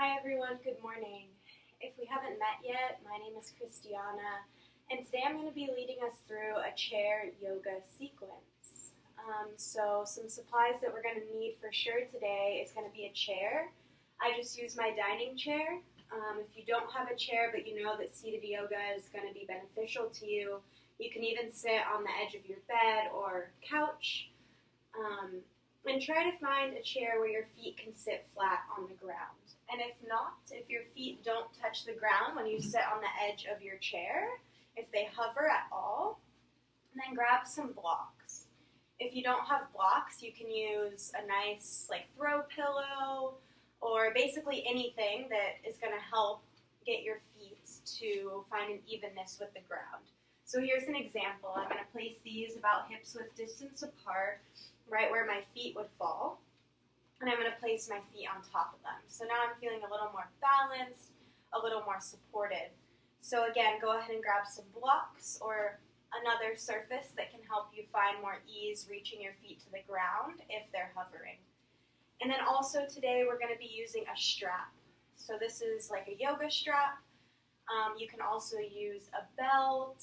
Hi everyone, good morning. If we haven't met yet, my name is Christiana, and today I'm going to be leading us through a chair yoga sequence. So some supplies that we're going to need for sure today is going to be a chair. I just use my dining chair. If you don't have a chair but you know that seated yoga is going to be beneficial to you, you can even sit on the edge of your bed or couch. And try to find a chair where your feet can sit flat on the ground. And if not, if your feet don't touch the ground when you sit on the edge of your chair, if they hover at all, then grab some blocks. If you don't have blocks, you can use a nice throw pillow or basically anything that is going to help get your feet to find an evenness with the ground. So here's an example. I'm going to place these about hips-width distance apart, right where my feet would fall, and I'm going to place my feet on top of them. So now I'm feeling a little more balanced, a little more supported. So again, go ahead and grab some blocks or another surface that can help you find more ease reaching your feet to the ground if they're hovering. And then also today we're going to be using a strap. So this is like a yoga strap. You can also use a belt,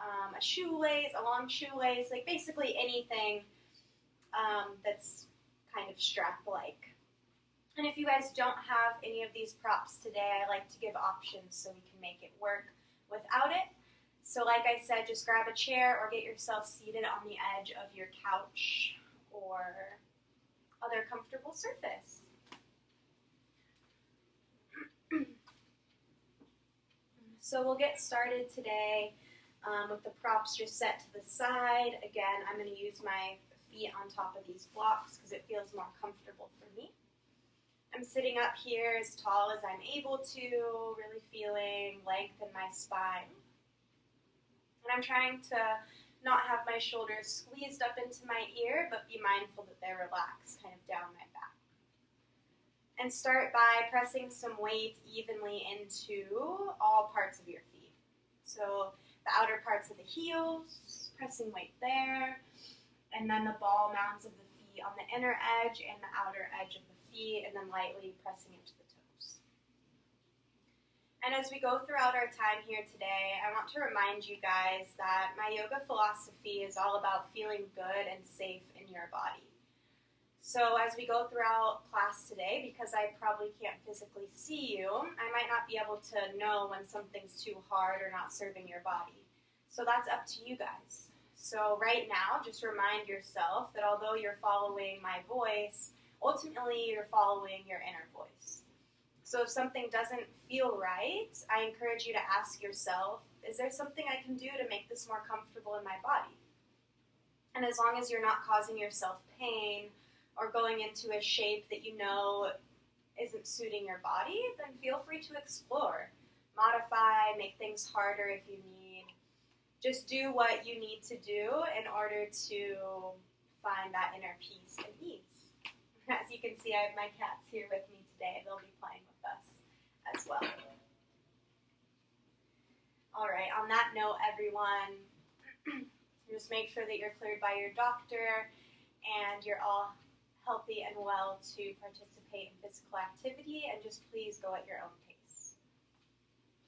a shoelace, a long shoelace, basically anything that's kind of strap-like. And if you guys don't have any of these props today, I like to give options so we can make it work without it. So like I said, just grab a chair or get yourself seated on the edge of your couch or other comfortable surface. So we'll get started today with the props just set to the side. Again, I'm going to use my feet on top of these blocks because it feels more comfortable for me. I'm sitting up here as tall as I'm able to, really feeling length in my spine. And I'm trying to not have my shoulders squeezed up into my ear, but be mindful that they're relaxed kind of down my back. And start by pressing some weight evenly into all parts of your feet. So the outer parts of the heels, pressing weight there, and then the ball mounds of the feet on the inner edge and the outer edge of the feet, and then lightly pressing into the toes. And as we go throughout our time here today, I want to remind you guys that my yoga philosophy is all about feeling good and safe in your body. So as we go throughout class today, because I probably can't physically see you, I might not be able to know when something's too hard or not serving your body. So that's up to you guys. So right now, just remind yourself that although you're following my voice, ultimately you're following your inner voice. So if something doesn't feel right, I encourage you to ask yourself, is there something I can do to make this more comfortable in my body? And as long as you're not causing yourself pain or going into a shape that you know isn't suiting your body, then feel free to explore. Modify, make things harder if you need. Just do what you need to do in order to find that inner peace and ease. As you can see, I have my cats here with me today. They'll be playing with us as well. All right, on that note, everyone, just make sure that you're cleared by your doctor and you're all healthy and well to participate in physical activity, and just please go at your own pace.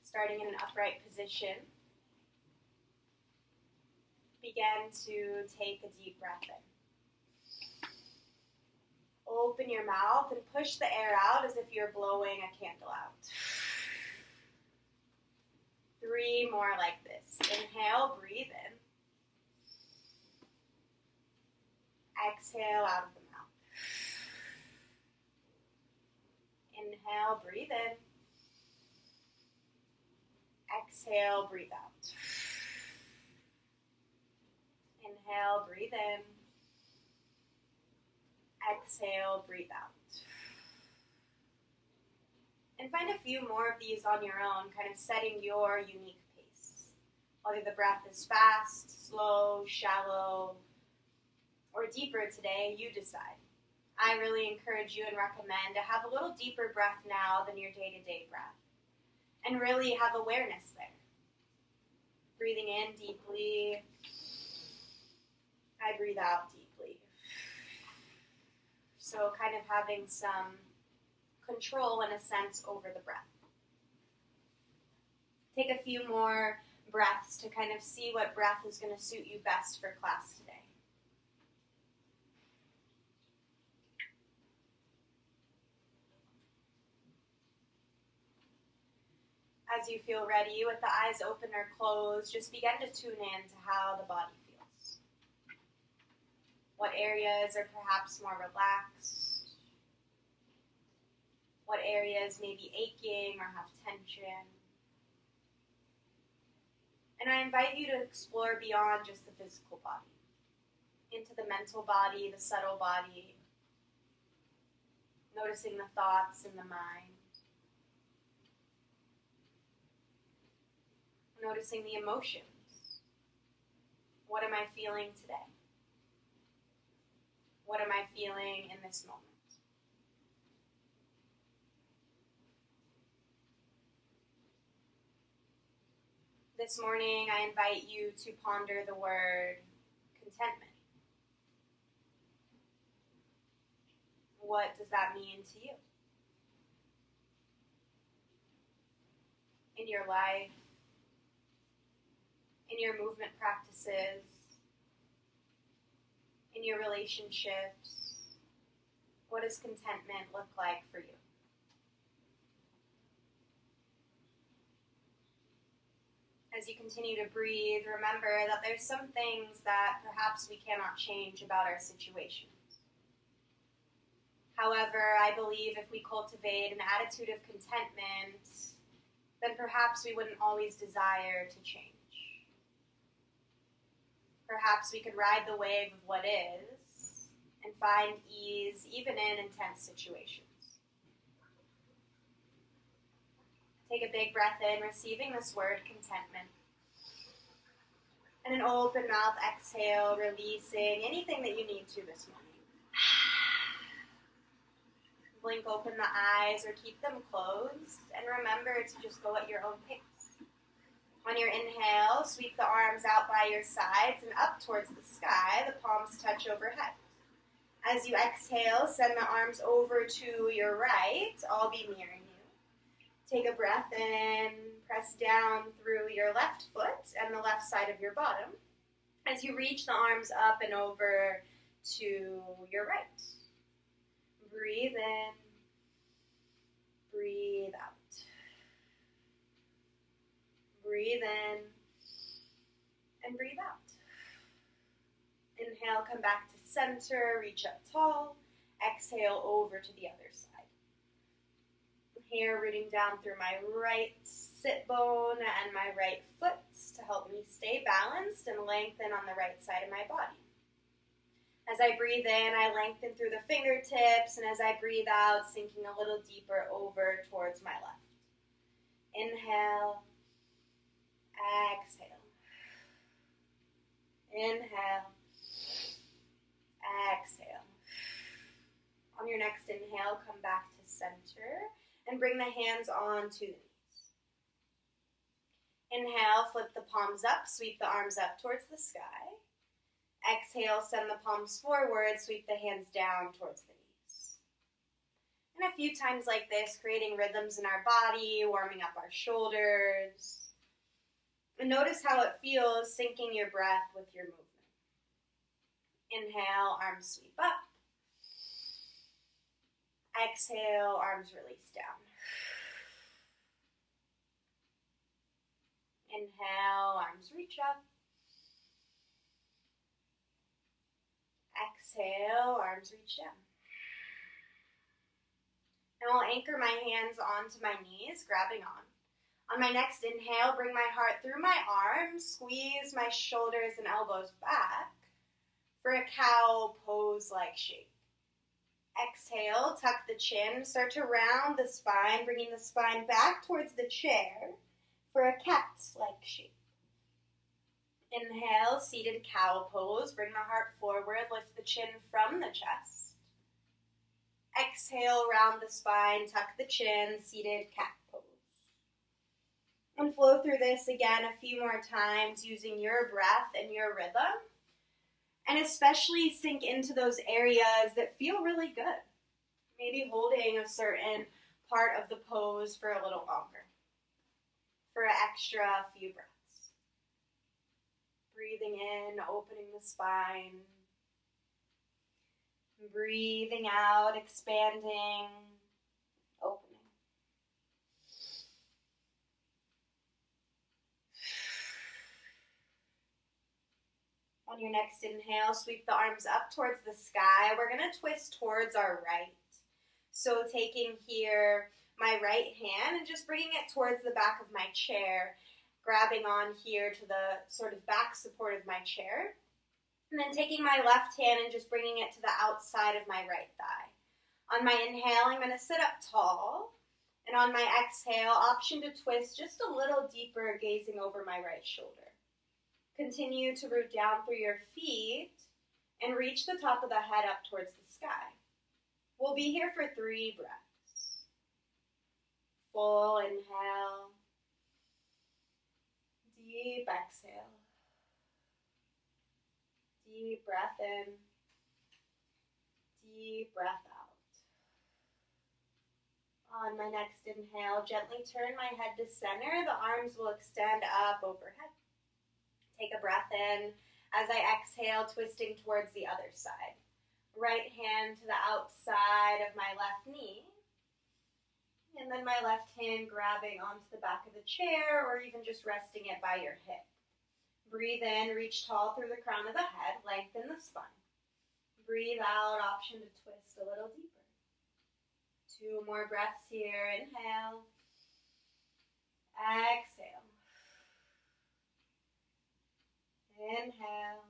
Starting in an upright position, begin to take a deep breath in. Open your mouth and push the air out as if you're blowing a candle out. 3 more like this. Inhale, breathe in. Exhale out of the mouth. Inhale, breathe in. Exhale, breathe out. Inhale, breathe in. Exhale, breathe out. And find a few more of these on your own, kind of setting your unique pace. Whether the breath is fast, slow, shallow, or deeper today, you decide. I really encourage you and recommend to have a little deeper breath now than your day-to-day breath. And really have awareness there. Breathing in deeply. I breathe out deeply. So kind of having some control, in a sense, over the breath. Take a few more breaths to kind of see what breath is going to suit you best for class today. As you feel ready, with the eyes open or closed, just begin to tune in to how the body feels. What areas are perhaps more relaxed? What areas may be aching or have tension? And I invite you to explore beyond just the physical body, into the mental body, the subtle body, noticing the thoughts in the mind. Noticing the emotions. What am I feeling today? What am I feeling in this moment? This morning, I invite you to ponder the word contentment. What does that mean to you? In your life, in your movement practices, in your relationships, what does contentment look like for you? As you continue to breathe, remember that there's some things that perhaps we cannot change about our situations. However, I believe if we cultivate an attitude of contentment, then perhaps we wouldn't always desire to change. Perhaps we could ride the wave of what is and find ease even in intense situations. Take a big breath in, receiving this word, contentment. And an open mouth exhale, releasing anything that you need to this morning. Blink open the eyes or keep them closed. And remember to just go at your own pace. On your inhale, sweep the arms out by your sides and up towards the sky. The palms touch overhead. As you exhale, send the arms over to your right. I'll be mirroring you. Take a breath in, press down through your left foot and the left side of your bottom. As you reach the arms up and over to your right. Breathe in, breathe out. Breathe in and breathe out. Inhale, come back to center, reach up tall. Exhale over to the other side. Here, rooting down through my right sit bone and my right foot to help me stay balanced and lengthen on the right side of my body. As I breathe in, I lengthen through the fingertips, and as I breathe out, sinking a little deeper over towards my left. Inhale. Exhale. Inhale. Exhale. On your next inhale, come back to center and bring the hands onto the knees. Inhale, flip the palms up, sweep the arms up towards the sky. Exhale, send the palms forward, sweep the hands down towards the knees. And a few times like this, creating rhythms in our body, warming up our shoulders. And notice how it feels syncing your breath with your movement. Inhale, arms sweep up. Exhale, arms release down. Inhale, arms reach up. Exhale, arms reach down. Now I'll anchor my hands onto my knees, grabbing on. On my next inhale, bring my heart through my arms, squeeze my shoulders and elbows back for a cow pose-like shape. Exhale, tuck the chin, start to round the spine, bringing the spine back towards the chair for a cat-like shape. Inhale, seated cow pose, bring the heart forward, lift the chin from the chest. Exhale, round the spine, tuck the chin, seated cat pose. And flow through this again a few more times using your breath and your rhythm. And especially sink into those areas that feel really good. Maybe holding a certain part of the pose for a little longer, for an extra few breaths. Breathing in, opening the spine. Breathing out, expanding, opening. On your next inhale, sweep the arms up towards the sky. We're going to twist towards our right. So taking here my right hand and just bringing it towards the back of my chair, grabbing on here to the sort of back support of my chair. And then taking my left hand and just bringing it to the outside of my right thigh. On my inhale, I'm going to sit up tall. And on my exhale, option to twist just a little deeper, gazing over my right shoulder. Continue to root down through your feet and reach the top of the head up towards the sky. We'll be here for 3 breaths. Full inhale. Deep exhale. Deep breath in. Deep breath out. On my next inhale, gently turn my head to center. The arms will extend up overhead. Take a breath in. As I exhale, twisting towards the other side. Right hand to the outside of my left knee. And then my left hand grabbing onto the back of the chair or even just resting it by your hip. Breathe in, reach tall through the crown of the head, lengthen the spine. Breathe out, option to twist a little deeper. 2 more breaths here. Inhale. Exhale. Inhale.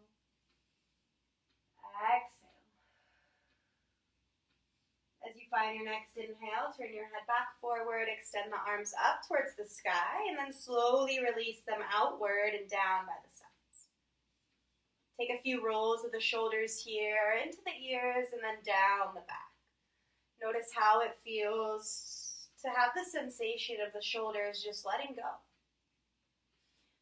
Exhale. As you find your next inhale, turn your head back forward, extend the arms up towards the sky, and then slowly release them outward and down by the sides. Take a few rolls of the shoulders here, into the ears, and then down the back. Notice how it feels to have the sensation of the shoulders just letting go.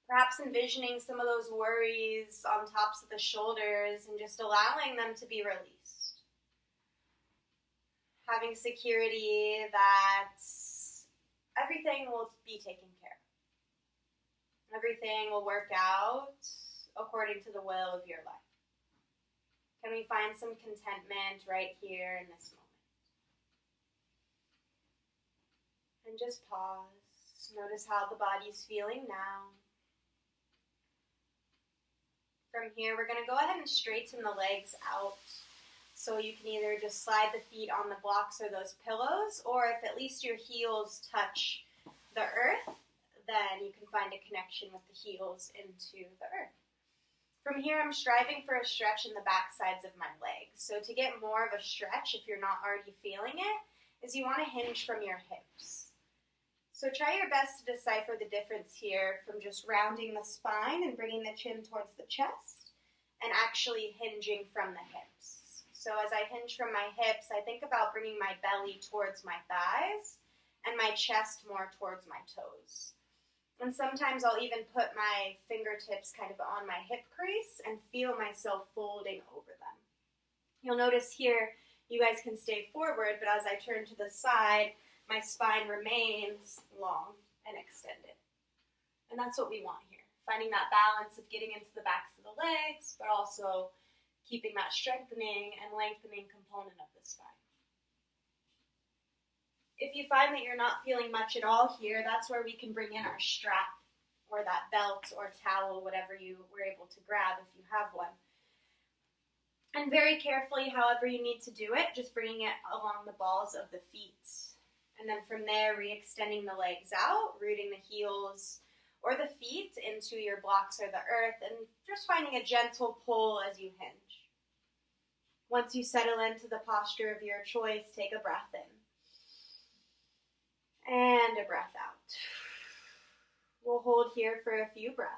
Perhaps envisioning some of those worries on tops of the shoulders and just allowing them to be released. Having security that everything will be taken care of. Everything will work out according to the will of your life. Can we find some contentment right here in this moment? And just pause. Notice how the body's feeling now. From here, we're going to go ahead and straighten the legs out. So you can either just slide the feet on the blocks or those pillows, or if at least your heels touch the earth, then you can find a connection with the heels into the earth. From here, I'm striving for a stretch in the back sides of my legs. So to get more of a stretch, if you're not already feeling it, is you want to hinge from your hips. So try your best to decipher the difference here from just rounding the spine and bringing the chin towards the chest and actually hinging from the hips. So as I hinge from my hips, I think about bringing my belly towards my thighs and my chest more towards my toes. And sometimes I'll even put my fingertips kind of on my hip crease and feel myself folding over them. You'll notice here, you guys can stay forward, but as I turn to the side, my spine remains long and extended. And that's what we want here. Finding that balance of getting into the backs of the legs, but also keeping that strengthening and lengthening component of the spine. If you find that you're not feeling much at all here, that's where we can bring in our strap or that belt or towel, whatever you were able to grab if you have one. And very carefully, however you need to do it, just bringing it along the balls of the feet. And then from there, re-extending the legs out, rooting the heels or the feet into your blocks or the earth, and just finding a gentle pull as you hinge. Once you settle into the posture of your choice, take a breath in. And a breath out. We'll hold here for a few breaths.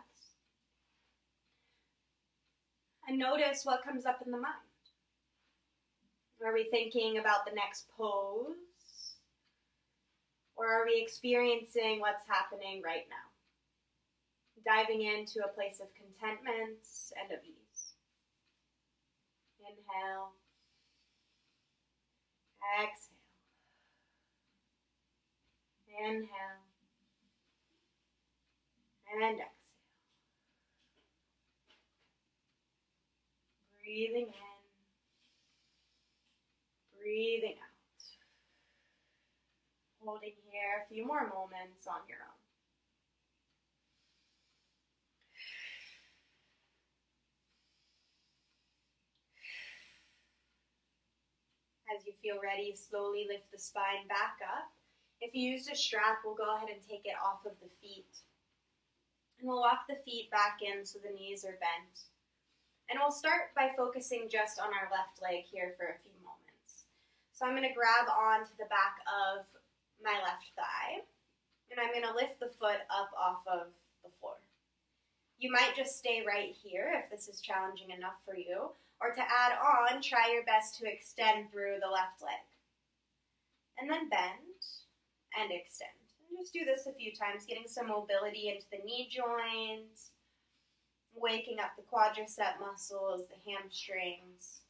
And notice what comes up in the mind. Are we thinking about the next pose? Or are we experiencing what's happening right now? Diving into a place of contentment and of ease. Inhale. Exhale. Inhale. And exhale. Breathing in. Breathing out. Holding here a few more moments on your own. As you feel ready, slowly lift the spine back up. If you used a strap, we'll go ahead and take it off of the feet. And we'll walk the feet back in so the knees are bent. And we'll start by focusing just on our left leg here for a few moments. So I'm going to grab onto the back of my left thigh, and I'm going to lift the foot up off of the floor. You might just stay right here if this is challenging enough for you, or to add on, try your best to extend through the left leg. And then bend and extend. And just do this a few times, getting some mobility into the knee joint, waking up the quadricep muscles, the hamstrings.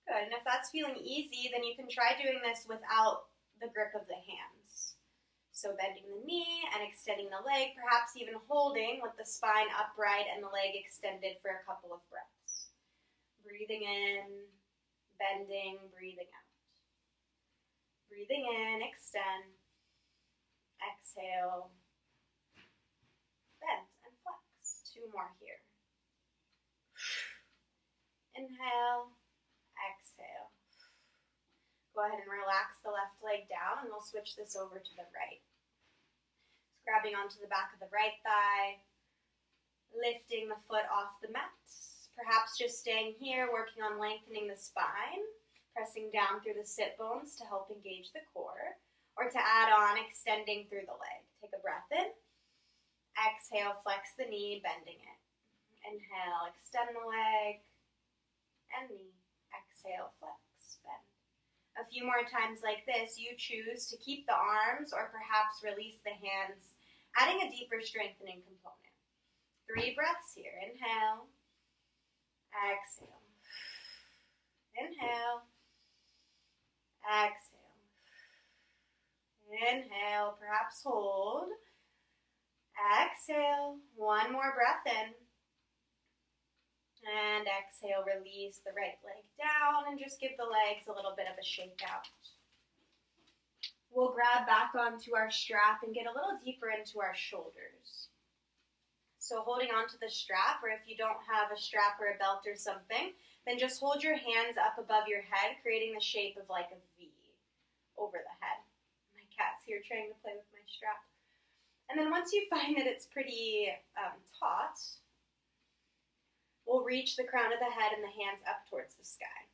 Good, and if that's feeling easy, then you can try doing this without the grip of the hands. So bending the knee and extending the leg, perhaps even holding with the spine upright and the leg extended for a couple of breaths. Breathing in, bending, breathing out. Breathing in, extend, exhale, bend and flex. 2 more here. Inhale, exhale. Go ahead and relax the left leg down, and we'll switch this over to the right. So grabbing onto the back of the right thigh, lifting the foot off the mat. Perhaps just staying here, working on lengthening the spine, pressing down through the sit bones to help engage the core, or to add on, extending through the leg. Take a breath in. Exhale, flex the knee, bending it. Inhale, extend the leg and knee. Exhale, flex, bend. A few more times like this, you choose to keep the arms or perhaps release the hands, adding a deeper strengthening component. 3 breaths here. Inhale, exhale. Inhale, exhale. Inhale, perhaps hold. Exhale, 1 more breath in. And exhale, release the right leg down and just give the legs a little bit of a shake out. We'll grab back onto our strap and get a little deeper into our shoulders. So holding onto the strap, or if you don't have a strap or a belt or something, then just hold your hands up above your head, creating the shape of like a V over the head. My cat's here trying to play with my strap. And then once you find that it's pretty taut, we'll reach the crown of the head and the hands up towards the sky.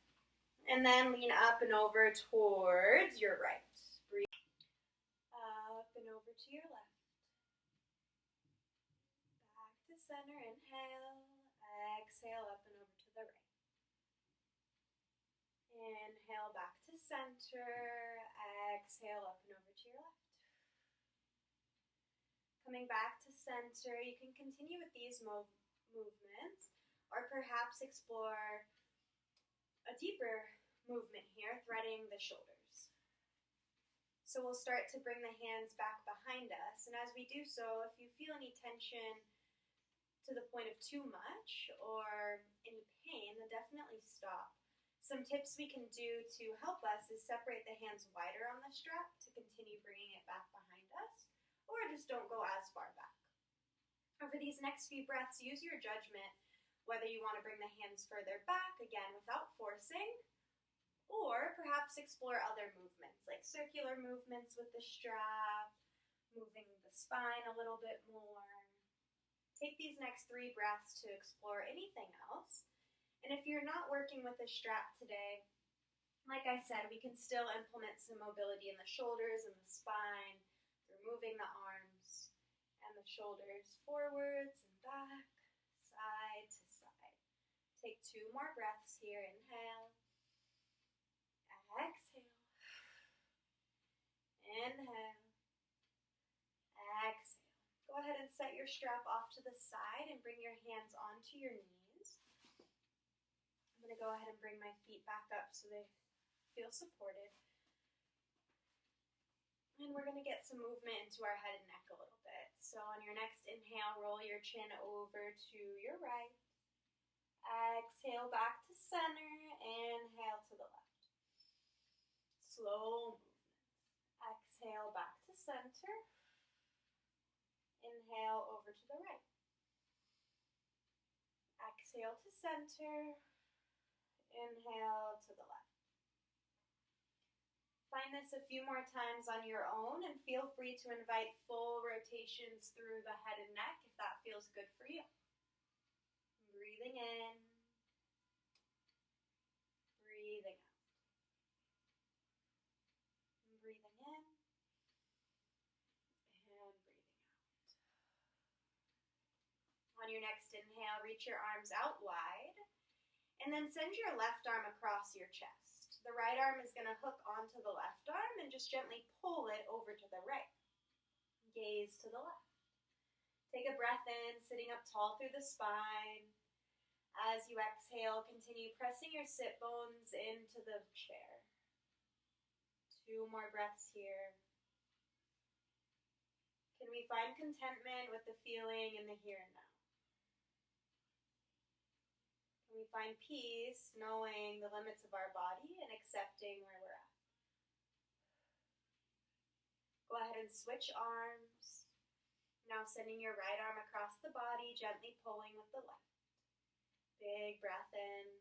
And then lean up and over towards your right. Breathe up and over to your left. Back to center. Inhale. Exhale, up and over to the right. Inhale, back to center. Exhale, up and over to your left. Coming back to center, you can continue with these movements, or perhaps explore a deeper movement here, threading the shoulders. So we'll start to bring the hands back behind us, and as we do so, if you feel any tension to the point of too much or any pain, then definitely stop. Some tips we can do to help us is separate the hands wider on the strap to continue bringing it back behind us, or just don't go as far back. Over these next few breaths, use your judgment whether you want to bring the hands further back, again, without forcing, or perhaps explore other movements, like circular movements with the strap, moving the spine a little bit more. Take these next 3 breaths to explore anything else. And if you're not working with a strap today, like I said, we can still implement some mobility in the shoulders and the spine through moving the arms and the shoulders forwards and back, side to side. Take 2 more breaths here. Inhale. Exhale. Inhale. Exhale. Go ahead and set your strap off to the side and bring your hands onto your knees. I'm going to go ahead and bring my feet back up so they feel supported. And we're going to get some movement into our head and neck a little bit. So on your next inhale, roll your chin over to your right. Exhale back to center. Inhale to the left. Slow movement. Exhale back to center. Inhale over to the right. Exhale to center. Inhale to the left. Find this a few more times on your own and feel free to invite full rotations through the head and neck if that feels good for you. Breathing in, breathing out. Breathing in and breathing out. On your next inhale, reach your arms out wide and then send your left arm across your chest. The right arm is going to hook onto the left arm and just gently pull it over to the right. Gaze to the left. Take a breath in, sitting up tall through the spine. As you exhale, continue pressing your sit bones into the chair. 2 more breaths here. Can we find contentment with the feeling in the here and now? Can we find peace knowing the limits of our body and accepting where we're at? Go ahead and switch arms. Now sending your right arm across the body, gently pulling with the left. Big breath in.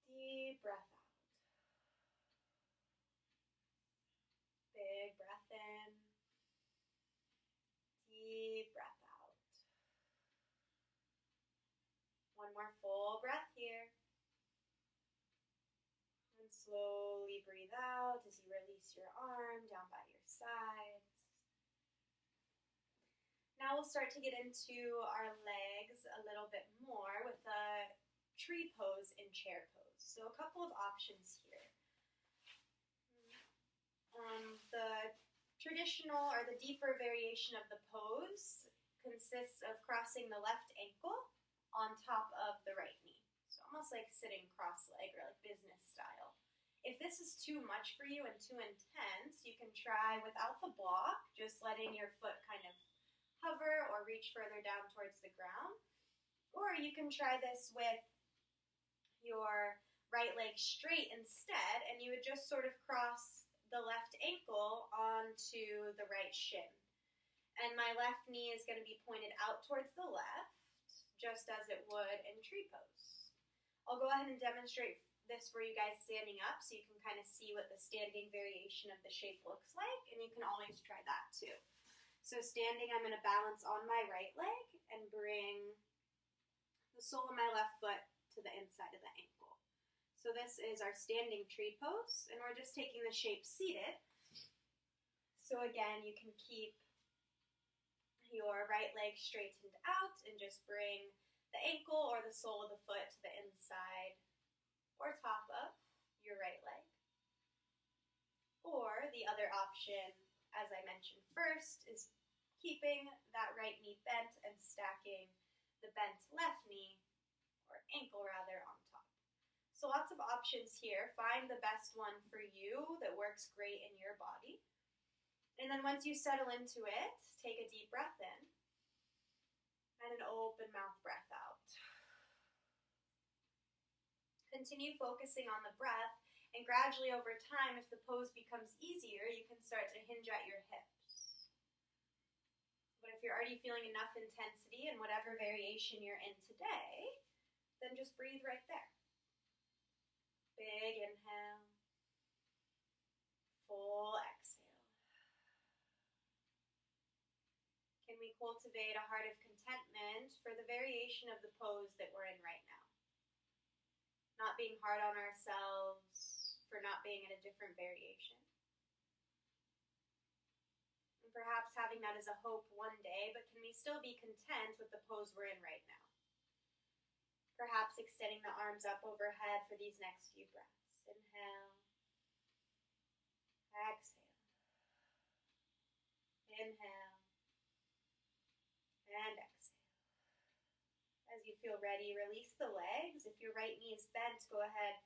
Deep breath out. Big breath in. Deep breath out. One more full breath here. And slowly breathe out as you release your arm down by your sides. Now we'll start to get into our legs a little bit more with a tree pose and chair pose. So a couple of options here. The traditional or the deeper variation of the pose consists of crossing the left ankle on top of the right knee. So almost like sitting cross-legged or like business style. If this is too much for you and too intense, you can try without the block, just letting your foot kind of hover or reach further down towards the ground. Or you can try this with your right leg straight instead, and you would just sort of cross the left ankle onto the right shin. And my left knee is going to be pointed out towards the left, just as it would in tree pose. I'll go ahead and demonstrate this for you guys standing up so you can kind of see what the standing variation of the shape looks like, and you can always try that too. So standing, I'm going to balance on my right leg and bring the sole of my left foot to the inside of the ankle. So this is our standing tree pose, and we're just taking the shape seated. So again, you can keep your right leg straightened out and just bring the ankle or the sole of the foot to the inside or top of your right leg. Or the other option, as I mentioned first, is keeping that right knee bent and stacking the bent left knee, or ankle rather, on top. So lots of options here. Find the best one for you that works great in your body. And then once you settle into it, take a deep breath in and an open mouth breath out. Continue focusing on the breath, and gradually over time, if the pose becomes easier, you can start to hinge at your hips. But if you're already feeling enough intensity in whatever variation you're in today, then just breathe right there. Big inhale, full exhale. Can we cultivate a heart of contentment for the variation of the pose that we're in right now? Not being hard on ourselves for not being in a different variation. And perhaps having that as a hope one day, but can we still be content with the pose we're in right now? Perhaps extending the arms up overhead for these next few breaths. Inhale. Exhale. Inhale. And exhale. As you feel ready, release the legs. If your right knee is bent, go ahead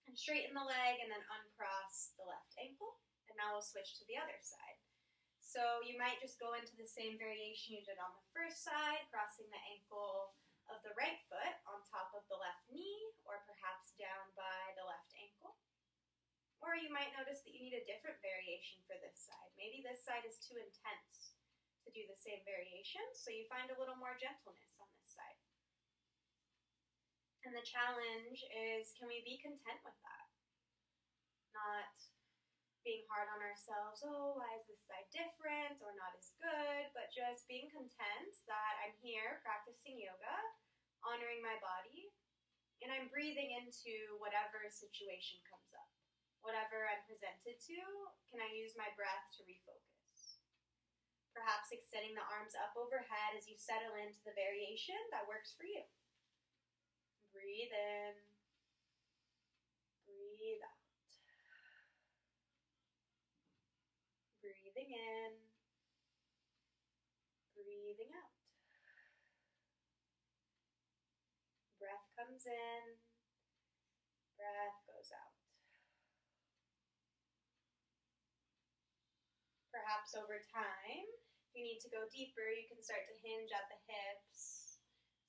and straighten the leg and then uncross the left ankle. And now we'll switch to the other side. So you might just go into the same variation you did on the first side, crossing the ankle of the right foot on top of the left knee, or perhaps down by the left ankle. Or you might notice that you need a different variation for this side. Maybe this side is too intense to do the same variation, so you find a little more gentleness on this side. And the challenge is, can we be content with that? Not being hard on ourselves, oh, why is this side different or not as good, but just being content that I'm here practicing yoga, honoring my body, and I'm breathing into whatever situation comes up. Whatever I'm presented to, can I use my breath to refocus? Perhaps extending the arms up overhead as you settle into the variation that works for you. Breathe in, breathe out. Breathing in, breathing out. Breath comes in, breath goes out. Perhaps over time, if you need to go deeper, you can start to hinge at the hips,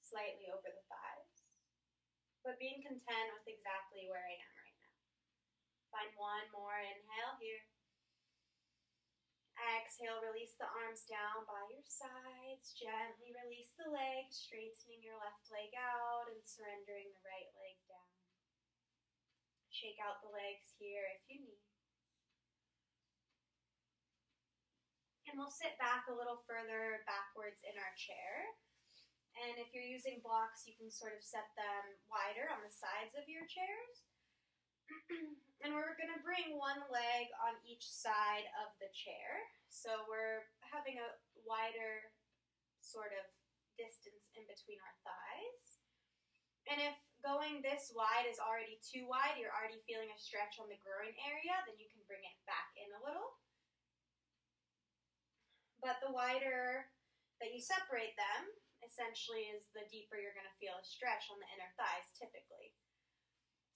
slightly over the thighs. But being content with exactly where I am right now. Find one more inhale here. Exhale, release the arms down by your sides. Gently release the legs, straightening your left leg out and surrendering the right leg down. Shake out the legs here if you need. And we'll sit back a little further backwards in our chair. And if you're using blocks, you can sort of set them wider on the sides of your chairs. And we're going to bring one leg on each side of the chair. So we're having a wider sort of distance in between our thighs. And if going this wide is already too wide, you're already feeling a stretch on the groin area, then you can bring it back in a little. But the wider that you separate them, essentially is the deeper you're going to feel a stretch on the inner thighs typically.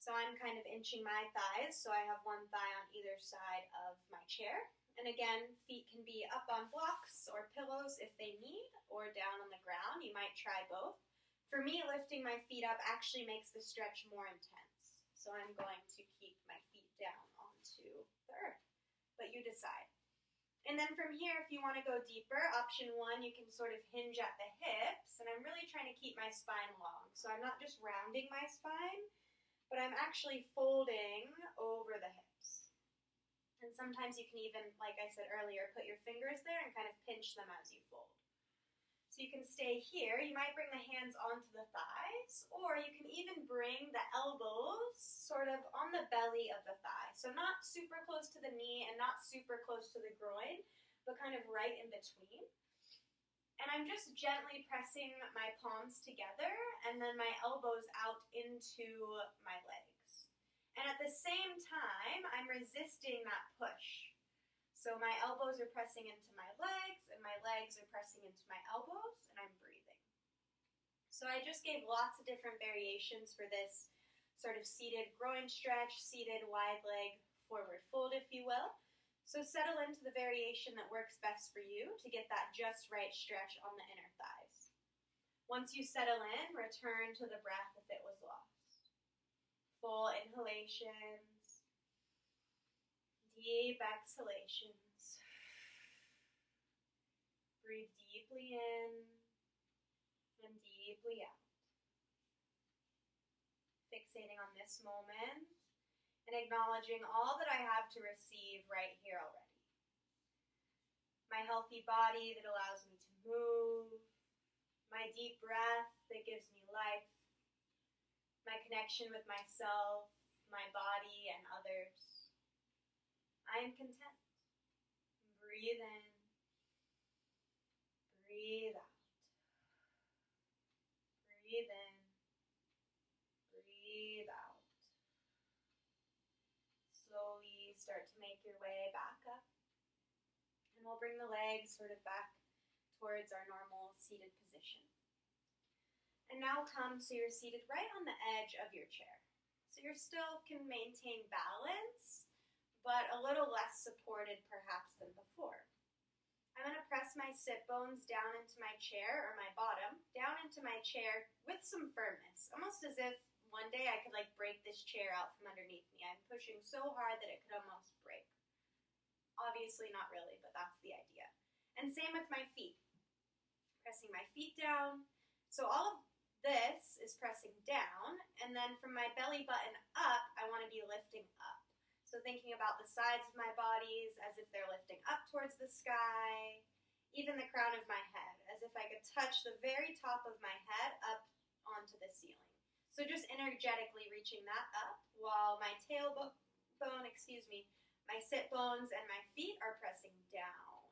So I'm kind of inching my thighs, so I have one thigh on either side of my chair. And again, feet can be up on blocks or pillows if they need, or down on the ground. You might try both. For me, lifting my feet up actually makes the stretch more intense. So I'm going to keep my feet down onto the earth. But you decide. And then from here, if you want to go deeper, option one, you can sort of hinge at the hips. And I'm really trying to keep my spine long. So I'm not just rounding my spine, but I'm actually folding over the hips. And sometimes you can even, like I said earlier, put your fingers there and kind of pinch them as you fold. So you can stay here. You might bring the hands onto the thighs, or you can even bring the elbows sort of on the belly of the thigh. So not super close to the knee and not super close to the groin, but kind of right in between. And I'm just gently pressing my palms together and then my elbows out into my legs. And at the same time, I'm resisting that push. So my elbows are pressing into my legs and my legs are pressing into my elbows, and I'm breathing. So I just gave lots of different variations for this sort of seated groin stretch, seated wide leg forward fold, if you will. So settle into the variation that works best for you to get that just right stretch on the inner thighs. Once you settle in, return to the breath if it was lost. Full inhalations, deep exhalations. Breathe deeply in and deeply out. Fixating on this moment. And acknowledging all that I have to receive right here already. My healthy body that allows me to move. My deep breath that gives me life. My connection with myself, my body, and others. I am content. Breathe in. Breathe out. Breathe in. Breathe out. Slowly start to make your way back up. And we'll bring the legs sort of back towards our normal seated position. And now come so you're seated right on the edge of your chair. So you still can maintain balance, but a little less supported perhaps than before. I'm going to press my sit bones down into my chair, or my bottom, down into my chair with some firmness, almost as if one day I could like break this chair out from underneath me. I'm pushing so hard that it could almost break. Obviously not really, but that's the idea. And same with my feet. Pressing my feet down. So all of this is pressing down, and then from my belly button up, I want to be lifting up. So thinking about the sides of my bodies as if they're lifting up towards the sky, even the crown of my head, as if I could touch the very top of my head up onto the ceiling. So just energetically reaching that up while my tailbone, my sit bones and my feet are pressing down.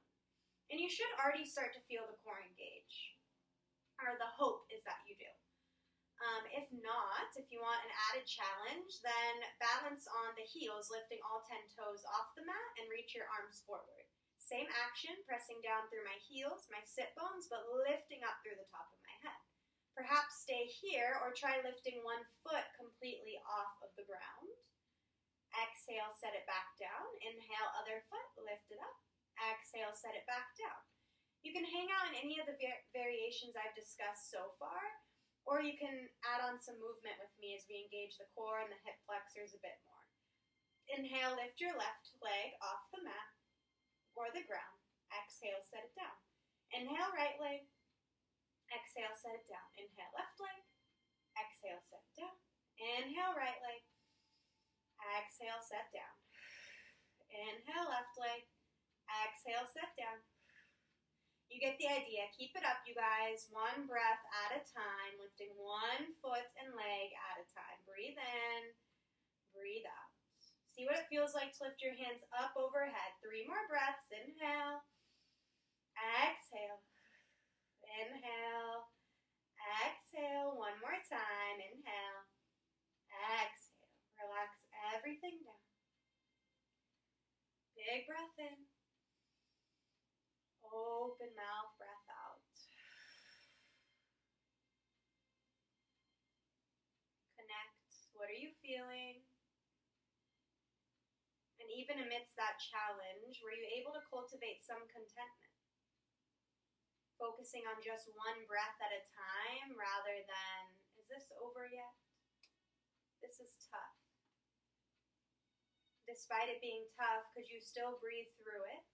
And you should already start to feel the core engage, or the hope is that you do. If not, if you want an added challenge, then balance on the heels, lifting all 10 toes off the mat and reach your arms forward. Same action, pressing down through my heels, my sit bones, but lifting up through the top of my head. Perhaps stay here or try lifting one foot completely off of the ground. Exhale, set it back down. Inhale, other foot, lift it up. Exhale, set it back down. You can hang out in any of the variations I've discussed so far, or you can add on some movement with me as we engage the core and the hip flexors a bit more. Inhale, lift your left leg off the mat or the ground. Exhale, set it down. Inhale, right leg. Exhale, set it down. Inhale, left leg. Exhale, set it down. Inhale, right leg. Exhale, set down. Inhale, left leg. Exhale, set down. You get the idea. Keep it up, you guys. One breath at a time, lifting one foot and leg at a time. Breathe in, breathe out. See what it feels like to lift your hands up overhead. 3 more breaths. Inhale, exhale, inhale, exhale. One more time. Inhale, exhale. Relax everything down. Big breath in. Open mouth, breath out. Connect. What are you feeling? And even amidst that challenge, were you able to cultivate some contentment? Focusing on just one breath at a time rather than, is this over yet? This is tough. Despite it being tough, could you still breathe through it?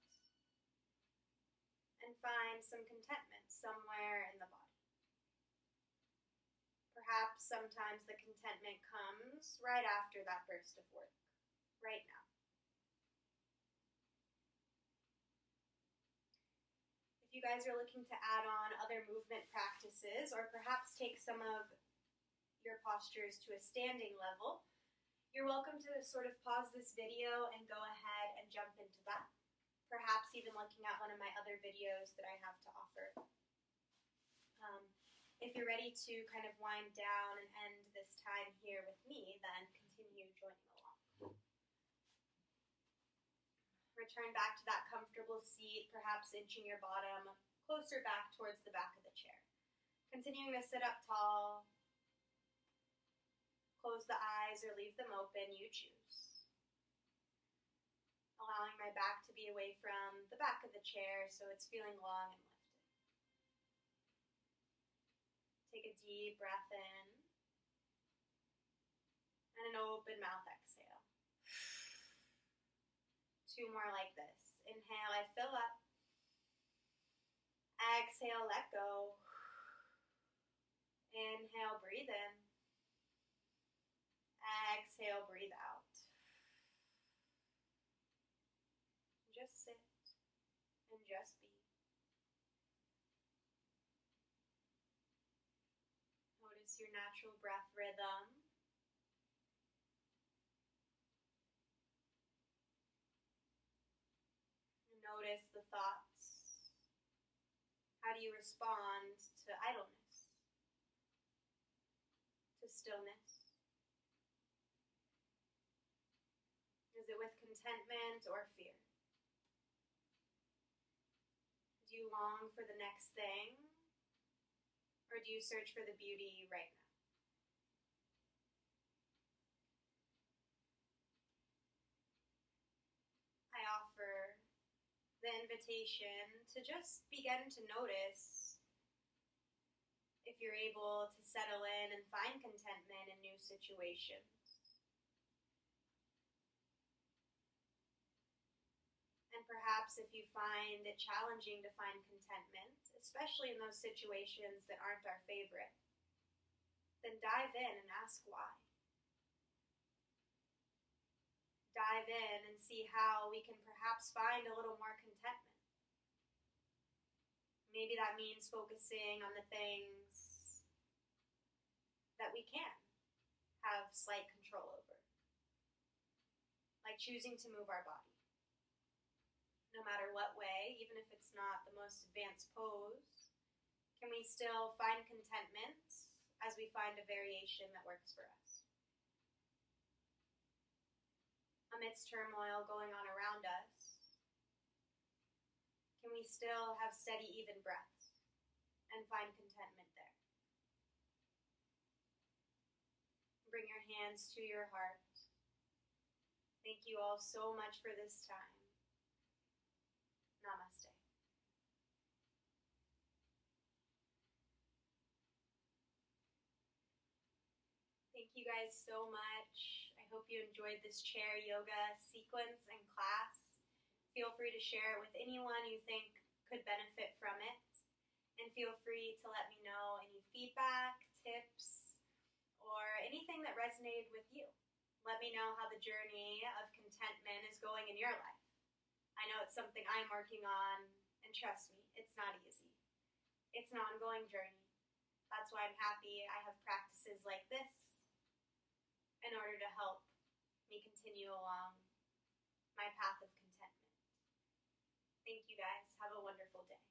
And find some contentment somewhere in the body. Perhaps sometimes the contentment comes right after that burst of work, right now. If you guys are looking to add on other movement practices, or perhaps take some of your postures to a standing level, you're welcome to sort of pause this video and go ahead and jump into that. Perhaps even looking at one of my other videos that I have to offer. If you're ready to kind of wind down and end this time here with me, then continue joining along. Return back to that comfortable seat, perhaps inching your bottom closer back towards the back of the chair. Continuing to sit up tall. Close the eyes or leave them open, you choose. Allowing my back to be away from the back of the chair so it's feeling long and lifted. Take a deep breath in and an open mouth exhale. 2 more like this. Inhale, I fill up. Exhale, let go. Inhale, breathe in. Exhale, breathe out. Just sit and just be. Notice your natural breath rhythm. Notice the thoughts. How do you respond to idleness? To stillness? Is it with contentment or fear? Do you long for the next thing? Or do you search for the beauty right now? the invitation to just begin to notice if you're able to settle in and find contentment in new situations. And perhaps if you find it challenging to find contentment, especially in those situations that aren't our favorite, then dive in and ask why. Dive in and see how we can perhaps find a little more contentment. Maybe that means focusing on the things that we can have slight control over, like choosing to move our body. No matter what way, even if it's not the most advanced pose, can we still find contentment as we find a variation that works for us? Amidst turmoil going on around us, can we still have steady, even breaths and find contentment there? Bring your hands to your heart. Thank you all so much for this time. Namaste. Thank you guys so much. I hope you enjoyed this chair yoga sequence and class. Feel free to share it with anyone you think could benefit from it. And feel free to let me know any feedback, tips, or anything that resonated with you. Let me know how the journey of contentment is going in your life. I know it's something I'm working on, and trust me, it's not easy. It's an ongoing journey. That's why I'm happy I have practices like this in order to help me continue along my path of contentment. Thank you guys. Have a wonderful day.